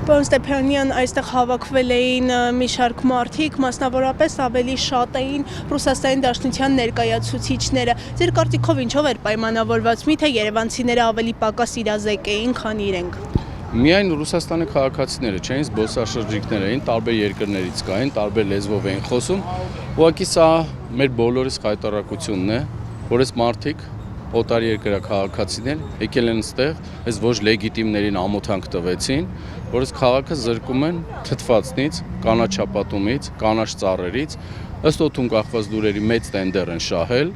Պարոն Ստեփանյան, այստեղ հավաքվել էին մի շարք մարդիկ, մասնավորապես ավելի շատ էին Ռուսաստանի Դաշնության ներկայացուցիչները։ Ձեր կարծիքով ինչով էր պայմանավորված, միթե երևանցիները ավելի պակաս իրազեկ էին, քան իրենք։ Միայն Ռուսաստանի քաղաքացիները չէին, զբոսաշրջիկներ էին, տարբեր երկրներից կային, տարբեր լեզվով էին խոսում։ Ուղղակի սա մեր բոլորիս խայտարակությունն է, որ այս մարդիկ օտար երկրի քաղաքացիներ եկել են այստեղ, այս ոչ լեգիտիմներին ամոթանք տվեցին, որ այս քաղաքը զրկում են թթվածնից, կանաչապատումից, կանաչ ծառերից, ըստ օդում կախված լուրերի մեծ տենդեր են շահել,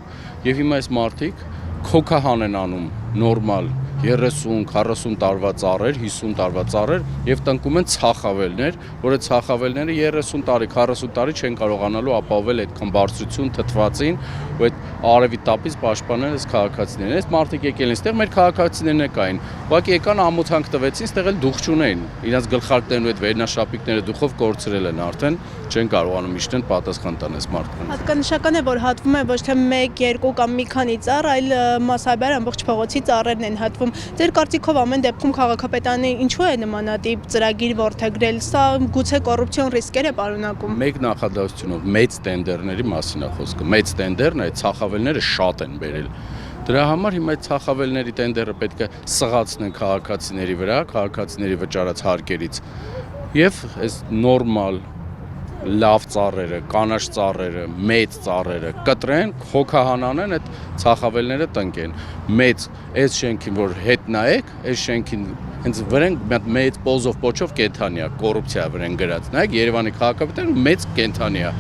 եւ հիմա այս մարդիկ քոքահան են անում նորմալ 30-40 տարվա ծառեր, 50 տարվա ծառեր եւ տնկում են ցախավելներ, որ այդ ցախավելները 30 տարի, 40 տարի չեն կարողանալու ապահովել այդքան բարձրություն թթվածին, ու այդ արևի տապից պաշտպանել այս քաղաքացիներին։ Այս մարդիկ եկել են այստեղ, մեր քաղաքացիներն կային։ Ուղղակի եկան ամոթանք տվեցին, այստեղ էլ դուխ չունեին։ Իրենց գլխարկներն ու այդ վերնաշապիկները դուխով կորցրել են արդեն, չեն կարողանում իջնել պատասխան տան այս մարդկանց։ Հատկանշական է, որ հատվում է ոչ թե 1, 2 կամ մի քանի ծառ, այլ մասսայաբար ամբողջ փողոցի ծառերն են հատվում։ Ձեր կարծիքով ամեն դեպքում քաղաքապետարանը ինչու է նմանատիպ ծրագիր որդեգրել, սա գուցե կոռուպցիոն ռիսկեր է պարունակում։ Մեկ նախադասությունով մեծ տենդերների մասին է խոսքը։ Մեծ տենդերն այդ ցախավելները շատ են բերել։ Դրա համար հիմա այդ ցախավելների տենդերը պետք է սղացնեն քաղաքացիների վրա, քաղաքացիների վճարած հարկերից եւ այս նորմալ լավ ծառերը, կանաչ ծառերը, մեծ ծառերը կտրեն, խոքահանանեն այդ ցախավելները տնկեն։ Մեծ այս շենքին որ հետ նայեք, այս շենքին հենց վրան մեծ պոզով պոչով կենթանի է, կոռուպցիա վրան գրած։ Նայեք Երևանի քաղաքապետարանը մեծ կենթանի է։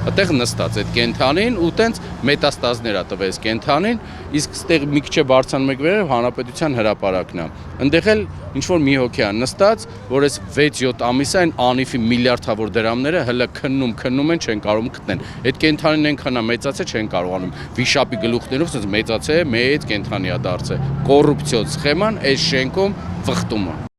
Այդտեղ նստած այդ կենթանին ու տենց մետաստազներ ա տվեց կենթանին, իսկ ստեղ մի քիչ բարձրանում եք վերև հանրապետության հրապարակն է։ Այնտեղ էլ ինչ որ մի հոգի է նստած, որ այս 6-7 ամիս այն անիֆի միլիարդավոր դրամները հələ քննում են, չեն կարողում գտնեն։ Այդ կենթանին այնքան է մեծացել, չեն կարողանում։ Վիշապի գլուխներով ասած մեծացել, մեծ կենթանի է դարձել։ Կոռուպցիոն սխեման այս շենքում վխտում է։